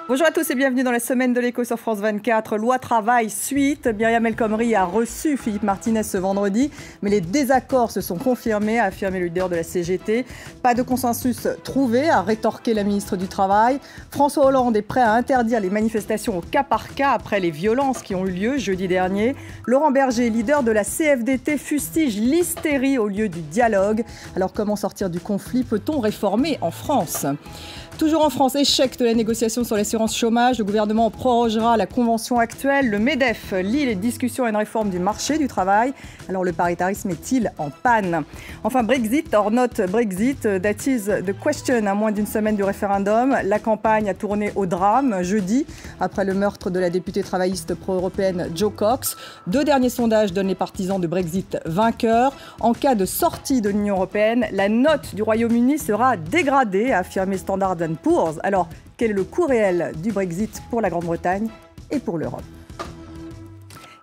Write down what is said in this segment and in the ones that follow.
Bonjour à tous et bienvenue dans la semaine de l'écho sur France 24. Loi travail suite. Myriam El Khomri a reçu Philippe Martinez ce vendredi, mais les désaccords se sont confirmés, a affirmé le leader de la CGT. Pas de consensus trouvé, a rétorqué la ministre du Travail. François Hollande est prêt à interdire les manifestations au cas par cas après les violences qui ont eu lieu jeudi dernier. Laurent Berger, leader de la CFDT, fustige l'hystérie au lieu du dialogue. Alors comment sortir du conflit? Peut-on réformer en France? Toujours en France, échec de la négociation sur l'assurance chômage. Le gouvernement prorogera la convention actuelle. Le MEDEF lie les discussions à une réforme du marché du travail. Alors le paritarisme est-il en panne? Enfin, Brexit or not Brexit, that is the question. À moins d'une semaine du référendum, la campagne a tourné au drame jeudi après le meurtre de la députée travailliste pro-européenne Jo Cox. 2 derniers sondages donnent les partisans de Brexit vainqueurs. En cas de sortie de l'Union européenne, la note du Royaume-Uni sera dégradée, a affirmé Standard & Poor's. Alors, quel est le coût réel du Brexit pour la Grande-Bretagne et pour l'Europe?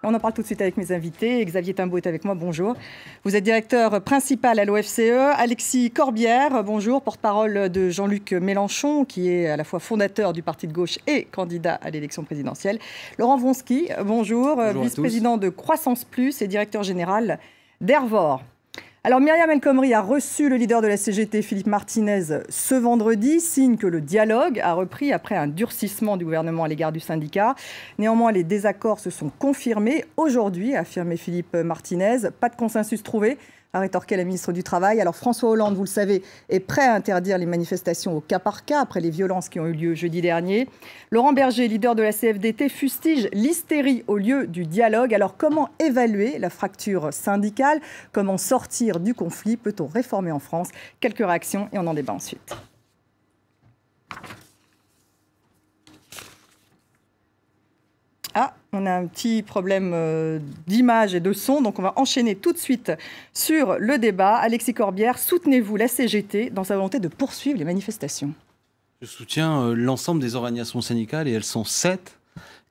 On en parle tout de suite avec mes invités. Xavier Timbaud est avec moi, bonjour. Vous êtes directeur principal à l'OFCE. Alexis Corbière, bonjour, porte-parole de Jean-Luc Mélenchon, qui est à la fois fondateur du parti de gauche et candidat à l'élection présidentielle. Laurent Wronski, bonjour, vice-président de Croissance Plus et directeur général d'Hervor. Alors Myriam El Khomri a reçu le leader de la CGT, Philippe Martinez, ce vendredi, signe que le dialogue a repris après un durcissement du gouvernement à l'égard du syndicat. Néanmoins, les désaccords se sont confirmés aujourd'hui, a affirmé Philippe Martinez. Pas de consensus trouvé, a rétorqué la ministre du Travail. Alors François Hollande, vous le savez, est prêt à interdire les manifestations au cas par cas après les violences qui ont eu lieu jeudi dernier. Laurent Berger, leader de la CFDT, fustige l'hystérie au lieu du dialogue. Alors comment évaluer la fracture syndicale? Comment sortir du conflit? Peut-on réformer en France? Quelques réactions et on en débat ensuite. Ah, on a un petit problème d'image et de son, donc on va enchaîner tout de suite sur le débat. Alexis Corbière, soutenez-vous la CGT dans sa volonté de poursuivre les manifestations? Je soutiens l'ensemble des organisations syndicales et elles sont 7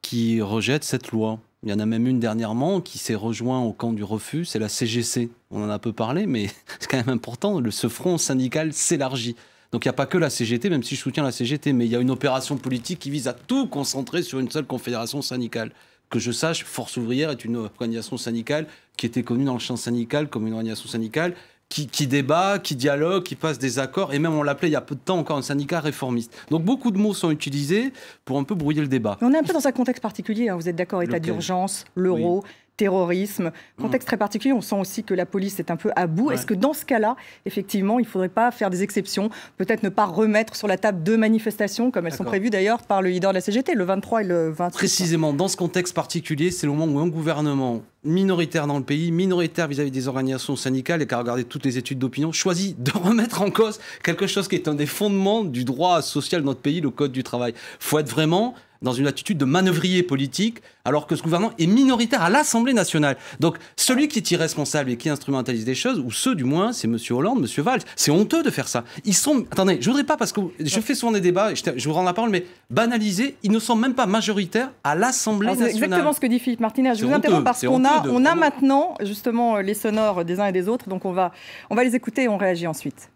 qui rejettent cette loi. Il y en a même une dernièrement qui s'est rejoint au camp du refus, c'est la CGC. On en a peu parlé, mais c'est quand même important, ce front syndical s'élargit. Donc il n'y a pas que la CGT, même si je soutiens la CGT, mais il y a une opération politique qui vise à tout concentrer sur une seule confédération syndicale. Que je sache, Force ouvrière est une organisation syndicale qui était connue dans le champ syndical comme une organisation syndicale qui débat, qui dialogue, qui passe des accords, et même on l'appelait il y a peu de temps encore un syndicat réformiste. Donc beaucoup de mots sont utilisés pour un peu brouiller le débat. Mais on est un peu dans un contexte particulier, hein. Vous êtes d'accord, état d'urgence, l'euro, oui. Terrorisme, contexte très particulier. On sent aussi que la police est un peu à bout. Ouais. Est-ce que dans ce cas-là, effectivement, il ne faudrait pas faire des exceptions, peut-être ne pas remettre sur la table 2 manifestations, comme elles sont prévues d'ailleurs par le leader de la CGT, le 23 et le 28? Précisément, dans ce contexte particulier, c'est le moment où un gouvernement minoritaire dans le pays, minoritaire vis-à-vis des organisations syndicales et qui a regardé toutes les études d'opinion, choisit de remettre en cause quelque chose qui est un des fondements du droit social de notre pays, le Code du travail. Il faut être vraiment dans une attitude de manœuvrier politique, alors que ce gouvernement est minoritaire à l'Assemblée nationale. Donc, celui qui est irresponsable et qui instrumentalise des choses, ou ceux du moins, c'est M. Hollande, M. Valls. C'est honteux de faire ça. Ils sont... Attendez, je voudrais pas, parce que je fais souvent des débats, je vous rends la parole, mais banalisés, ils ne sont même pas majoritaires à l'Assemblée nationale. C'est exactement ce que dit Philippe Martinez. Je vous interromps parce qu'on a maintenant, justement, les sonores des uns et des autres, donc on va les écouter et on réagit ensuite.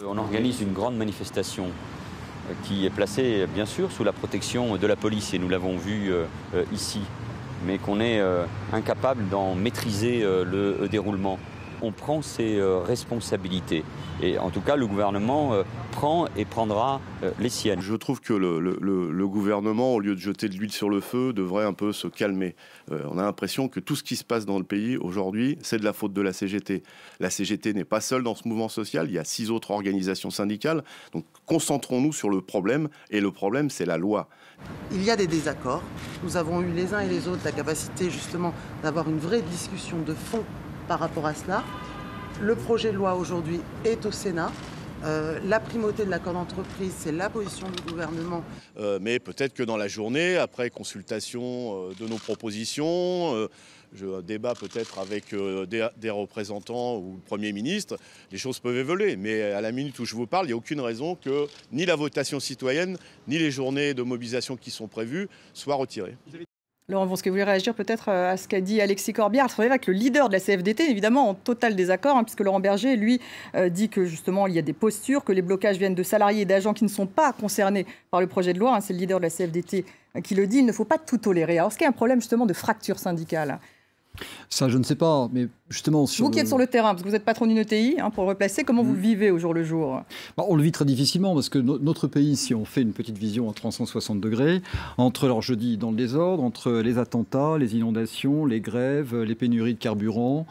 On organise une grande manifestation qui est placée, bien sûr, sous la protection de la police, et nous l'avons vu ici, mais qu'on est incapable d'en maîtriser le déroulement. On prend ses responsabilités, et en tout cas, le gouvernement prend et prendra les siennes. Je trouve que le gouvernement, au lieu de jeter de l'huile sur le feu, devrait un peu se calmer. On a l'impression que tout ce qui se passe dans le pays aujourd'hui, c'est de la faute de la CGT. La CGT n'est pas seule dans ce mouvement social, il y a 6 autres organisations syndicales. Donc concentrons-nous sur le problème, et le problème, c'est la loi. Il y a des désaccords. Nous avons eu les uns et les autres la capacité justement d'avoir une vraie discussion de fond par rapport à cela. Le projet de loi aujourd'hui est au Sénat. La primauté de l'accord d'entreprise, c'est la position du gouvernement. Mais peut-être que dans la journée, après consultation de nos propositions, je débat peut-être avec des représentants ou le Premier ministre, les choses peuvent évoluer. Mais à la minute où je vous parle, il n'y a aucune raison que ni la votation citoyenne, ni les journées de mobilisation qui sont prévues soient retirées. Laurent Waunsky, vous voulez réagir peut-être à ce qu'a dit Alexis Corbière? C'est vrai avec le leader de la CFDT, évidemment, en total désaccord, hein, puisque Laurent Berger, lui, dit que justement, il y a des postures, que les blocages viennent de salariés et d'agents qui ne sont pas concernés par le projet de loi. Hein, c'est le leader de la CFDT qui le dit. Il ne faut pas tout tolérer. Alors, est-ce qu'il y a un problème justement de fracture syndicale? Ça, je ne sais pas, mais justement... Vous qui êtes sur le terrain, parce que vous êtes patron d'une ETI, hein, pour le replacer, comment vous le vivez au jour le jour? On le vit très difficilement, parce que notre pays, si on fait une petite vision à 360 degrés, entre, alors je dis dans le désordre, entre les attentats, les inondations, les grèves, les pénuries de carburant,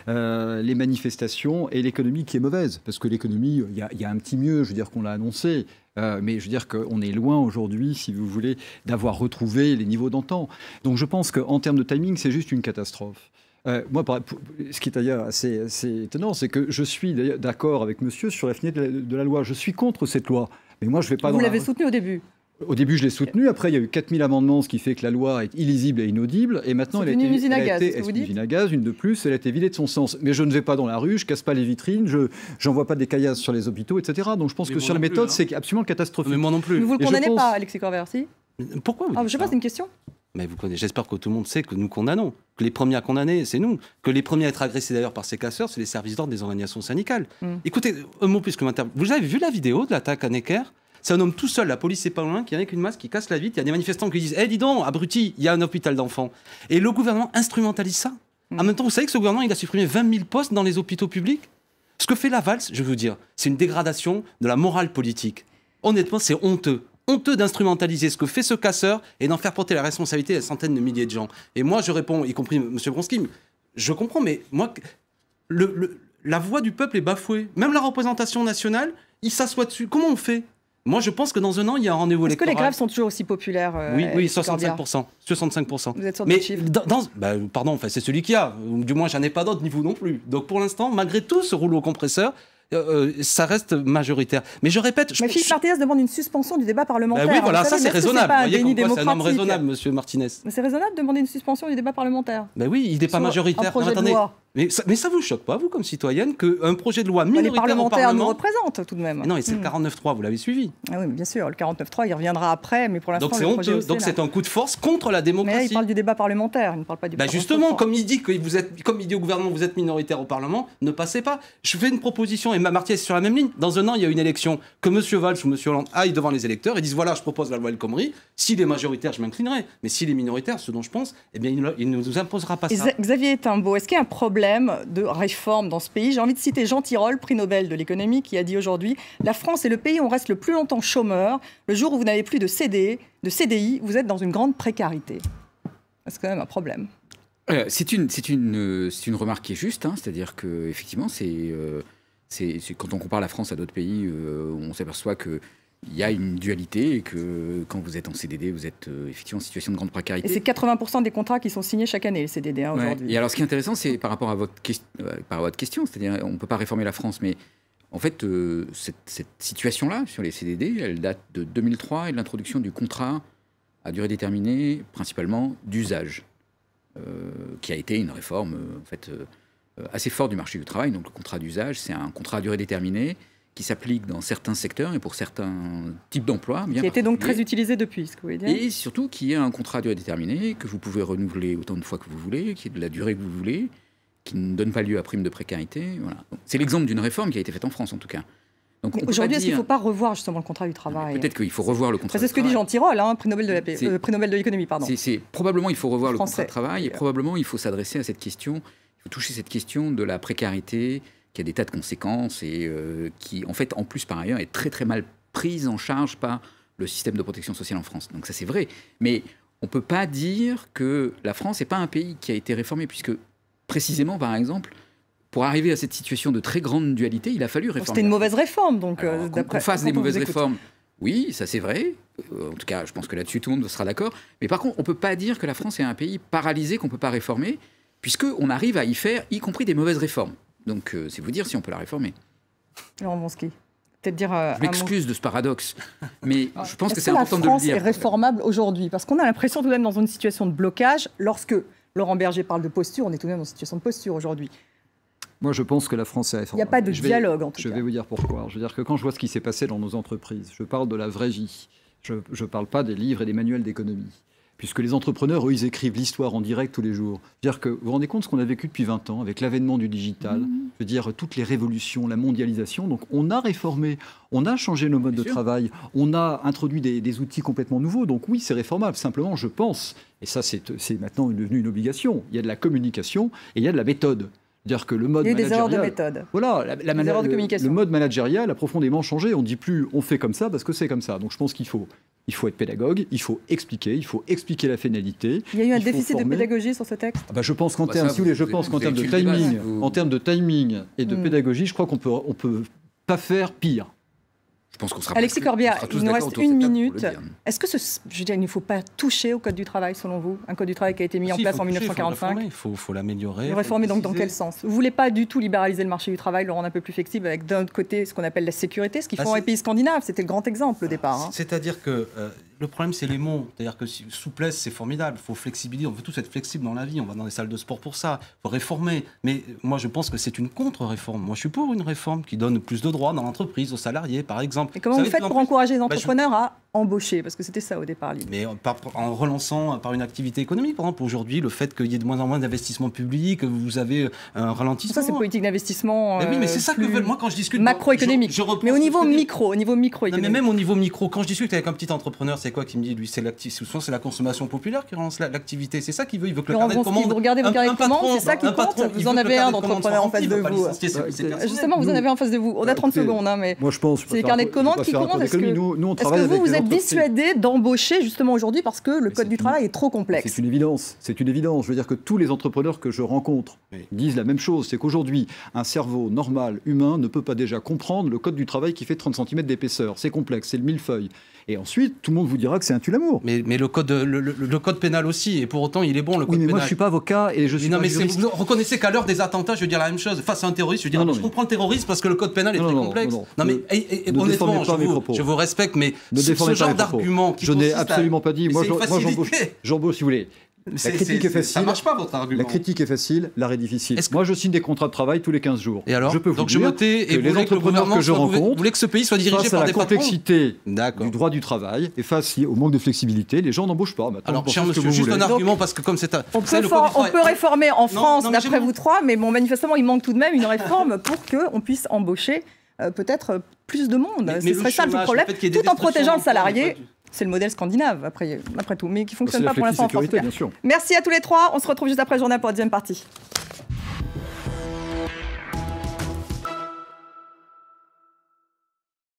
les manifestations et l'économie qui est mauvaise. Parce que l'économie, il y a un petit mieux, je veux dire qu'on l'a annoncé, mais je veux dire qu'on est loin aujourd'hui, si vous voulez, d'avoir retrouvé les niveaux d'antan. Donc je pense qu'en termes de timing, c'est juste une catastrophe. Moi, ce qui est d'ailleurs assez étonnant, c'est que je suis d'accord avec monsieur sur la finalité de la loi. Je suis contre cette loi. Mais moi, je vais pas. Vous l'avez soutenue au début? Au début, je l'ai soutenue. Après, il y a eu 4000 amendements, ce qui fait que la loi est illisible et inaudible. Et maintenant, elle a été une usine à gaz, c'est ce que vous dites ? Une usine à gaz, une de plus. Elle a été vidée de son sens. Mais je ne vais pas dans la rue, je casse pas les vitrines, je n'envoie pas des caillasses sur les hôpitaux, etc. Donc, je pense que sur la méthode, c'est absolument catastrophique. Mais moi non plus. Mais vous le condamnez pas, Alexis Corbière, si ? Pourquoi vous dites je sais pas, c'est une question. Mais j'espère que tout le monde sait que nous condamnons. Que les premiers à condamner, c'est nous. Que les premiers à être agressés d'ailleurs par ces casseurs, c'est les services d'ordre des organisations syndicales. Écoutez, un mot plus que m'interview. Vous avez vu la vidéo de l'attaque à Necker ? C'est un homme tout seul, la police est pas loin, qui avec une masse qui casse la vitre. Il y a des manifestants qui disent « Eh, dis donc, abruti, il y a un hôpital d'enfants ». Et le gouvernement instrumentalise ça. En même temps, vous savez que ce gouvernement, il a supprimé 20 000 postes dans les hôpitaux publics. Ce que fait la valse, je veux dire, c'est une dégradation de la morale politique. Honnêtement, c'est honteux. Honteux d'instrumentaliser ce que fait ce casseur et d'en faire porter la responsabilité à des centaines de milliers de gens. Et moi, je réponds, y compris M. Wronski, je comprends, mais moi, la voix du peuple est bafouée. Même la représentation nationale, il s'assoit dessus. Comment on fait ? Moi, je pense que dans un an, il y a un rendez-vous électoral. Est-ce que les grèves sont toujours aussi populaires Oui, 65%. 65%. Vous êtes sur des chiffres. Pardon, c'est celui qu'il y a. Du moins, j'en ai pas d'autres, ni vous non plus. Donc, pour l'instant, malgré tout ce rouleau compresseur, ça reste majoritaire. Mais je répète... Mais Philippe Martinez demande une suspension du débat parlementaire. Oui, voilà, ça c'est raisonnable. Vous voyez comme quoi c'est un homme raisonnable, monsieur Martinez. Mais c'est raisonnable de demander une suspension du débat parlementaire. Oui, il n'est pas majoritaire. Attendez. Mais ça vous choque pas, vous, comme citoyenne, qu'un projet de loi minoritaire les parlementaires au Parlement... nous représentent tout de même. Mais non, et c'est le 49.3, vous l'avez suivi. Ah oui, bien sûr, le 49.3, il reviendra après, mais pour l'instant... Donc c'est honteux, donc c'est un coup de force contre la démocratie. Mais il parle du débat parlementaire, il ne parle pas du débat justement, comme il dit comme il dit au gouvernement, vous êtes minoritaire au Parlement, ne passez pas. Je fais une proposition, et Martinez est sur la même ligne. Dans un an, il y a une élection, que M. Valls ou M. Hollande aillent devant les électeurs et disent voilà, je propose la loi El Khomri. S'il est majoritaire, je m'inclinerai. Mais s'il est minoritaire, ce dont je pense, eh bien, il ne nous imposera pas ça. Xavier Timbaud, est-ce qu'il y a un problème de réforme dans ce pays? J'ai envie de citer Jean Tirole, prix Nobel de l'économie, qui a dit aujourd'hui « La France est le pays où on reste le plus longtemps chômeur. Le jour où vous n'avez plus de CDI, vous êtes dans une grande précarité. » C'est quand même un problème. C'est une remarque qui est juste, hein, c'est-à-dire qu'effectivement, quand on compare la France à d'autres pays, on s'aperçoit qu'il y a une dualité et que quand vous êtes en CDD, vous êtes effectivement en situation de grande précarité. Et c'est 80% des contrats qui sont signés chaque année, les CDD, aujourd'hui. Et alors, ce qui est intéressant, c'est par rapport à votre question, c'est-à-dire on ne peut pas réformer la France, mais en fait, cette situation-là, sur les CDD, elle date de 2003 et de l'introduction du contrat à durée déterminée, principalement d'usage, qui a été une réforme assez forte du marché du travail. Donc le contrat d'usage, c'est un contrat à durée déterminée qui s'applique dans certains secteurs et pour certains types d'emplois. Qui a été donc très utilisé depuis, ce que vous voulez dire. Et surtout qui est un contrat à durée déterminée, que vous pouvez renouveler autant de fois que vous voulez, qui est de la durée que vous voulez, qui ne donne pas lieu à prime de précarité. Voilà. C'est l'exemple d'une réforme qui a été faite en France, en tout cas. Aujourd'hui, est-ce qu'il ne faut pas revoir justement le contrat du travail? Peut-être qu'il faut revoir le contrat du travail. C'est ce que dit Jean Tirole, prix Nobel de l'économie, pardon. Probablement, il faut revoir le contrat de travail et probablement, il faut s'adresser à cette question, il faut toucher cette question de la précarité, qui a des tas de conséquences et qui, en fait, en plus, par ailleurs, est très, très mal prise en charge par le système de protection sociale en France. Donc ça, c'est vrai. Mais on ne peut pas dire que la France n'est pas un pays qui a été réformé, puisque, précisément, par exemple, pour arriver à cette situation de très grande dualité, il a fallu réformer. C'était une mauvaise réforme, donc qu'on fasse des mauvaises réformes. Oui, ça c'est vrai. En tout cas, je pense que là-dessus, tout le monde sera d'accord. Mais par contre, on ne peut pas dire que la France est un pays paralysé, qu'on ne peut pas réformer, puisqu'on arrive à y faire, y compris des mauvaises réformes. Donc, c'est vous dire si on peut la réformer. Laurent Wronski, peut-être dire... je m'excuse de ce paradoxe, mais je pense que c'est important de le dire. La France est réformable aujourd'hui, parce qu'on a l'impression tout de même dans une situation de blocage. Lorsque Laurent Berger parle de posture, on est tout de même dans une situation de posture aujourd'hui. Moi, je pense que la France est réformable. Il n'y a pas de dialogue, en tout cas. Je vais vous dire pourquoi. Je veux dire que quand je vois ce qui s'est passé dans nos entreprises, je parle de la vraie vie. Je ne parle pas des livres et des manuels d'économie. puisque les entrepreneurs, eux, ils écrivent l'histoire en direct tous les jours. C'est-à-dire que vous vous rendez compte ce qu'on a vécu depuis 20 ans, avec l'avènement du digital, je veux dire, toutes les révolutions, la mondialisation. Donc, on a réformé, on a changé nos modes de travail, on a introduit des outils complètement nouveaux. Donc, oui, c'est réformable. Simplement, je pense, et ça, c'est maintenant devenu une obligation, il y a de la communication et il y a de la méthode. C'est-à-dire que le mode il y a eu des erreurs de managérial, méthode. voilà, des erreurs de communication. le mode managérial a profondément changé. On ne dit plus on fait comme ça parce que c'est comme ça. Donc je pense qu'il faut être pédagogue, il faut expliquer la finalité. Il y a eu un déficit de pédagogie sur ce texte. Je pense qu'en termes, si vous voulez, en termes de timing et de pédagogie, je crois qu'on peut pas faire pire. Je pense qu'on sera Alexis Corbière, il nous reste une minute. Est-ce que il ne faut pas toucher au Code du travail, selon vous? Un Code du travail qui a été mis en place en 1945. Il faut l'améliorer. Le réformer donc dans quel sens? Vous ne voulez pas du tout libéraliser le marché du travail, le rendre un peu plus flexible, avec d'un autre côté ce qu'on appelle la sécurité, ce qu'ils font dans les pays scandinaves. C'était le grand exemple au départ. C'est-à-dire que le problème, c'est les mots. C'est-à-dire que souplesse, c'est formidable. Il faut flexibiliser. On veut tous être flexibles dans la vie. On va dans des salles de sport pour ça. Il faut réformer. Mais moi, je pense que c'est une contre-réforme. Moi, je suis pour une réforme qui donne plus de droits dans l'entreprise, aux salariés, par exemple. Et comment vous faites pour encourager les entrepreneurs à embaucher? Parce que c'était ça au départ, l'idée. Mais en relançant par une activité économique. Par exemple, aujourd'hui, le fait qu'il y ait de moins en moins d'investissements publics, que vous avez un ralentissement. Ça, c'est politique d'investissement. Oui, mais c'est ça que moi, quand je discute. Macroéconomique. Mais au niveau micro-économique. Mais même au niveau micro, quand je discute avec un petit entrepreneur, c'est quoi qui me dit, lui, souvent c'est la consommation populaire qui relance l'activité. C'est ça qu'il veut. Il veut que le carnet de commande. Vous regardez vos carnets de commande, c'est ça qui compte. Vous en avez un d'entrepreneur en face de vous. Justement, vous en avez en face de vous. On a 30 secondes, mais moi je pense. C'est les carnets de commande qui comptent. Est-ce que vous êtes dissuadé d'embaucher justement aujourd'hui parce que le Code du travail est trop complexe? C'est une évidence. C'est une évidence. Je veux dire que tous les entrepreneurs que je rencontre disent la même chose. C'est qu'aujourd'hui, un cerveau normal, humain, ne peut pas déjà comprendre le Code du travail qui fait 30 cm d'épaisseur. C'est complexe, c'est le millefeuille. Et ensuite, tout le monde vous dira que c'est un tue-l'amour. Mais le code pénal aussi, et pour autant, il est bon, le code pénal. Moi, je ne suis pas avocat et je suis pas juriste. Vous reconnaissez qu'à l'heure des attentats, je veux dire la même chose. Face à un terroriste, je veux dire, je comprends le terrorisme parce que le code pénal est très complexe. Non, mais honnêtement, je vous respecte, mais ce genre d'argument qui je n'ai absolument pas dit. Moi, j'embauche, si vous voulez. La critique est facile. Ça marche pas, votre argument. La critique est facile, l'arrêt est difficile. Moi, je signe des contrats de travail tous les 15 jours. Et alors, je peux vous dire que les entrepreneurs que je rencontre, vous voulez que ce pays soit dirigé par des patrons. Face à la complexité du droit du travail et face au manque de flexibilité, les gens n'embauchent pas. Alors, cher monsieur, juste un argument, parce que comme c'est un... On peut réformer en France, d'après vous trois, mais bon, manifestement, il manque tout de même une réforme pour qu'on puisse embaucher peut-être plus de monde. Ce serait ça le problème, tout en protégeant le salarié. C'est le modèle scandinave, après tout, mais qui ne fonctionne pas pour l'instant en France. Bien sûr. Merci à tous les trois. On se retrouve juste après le journal pour la deuxième partie.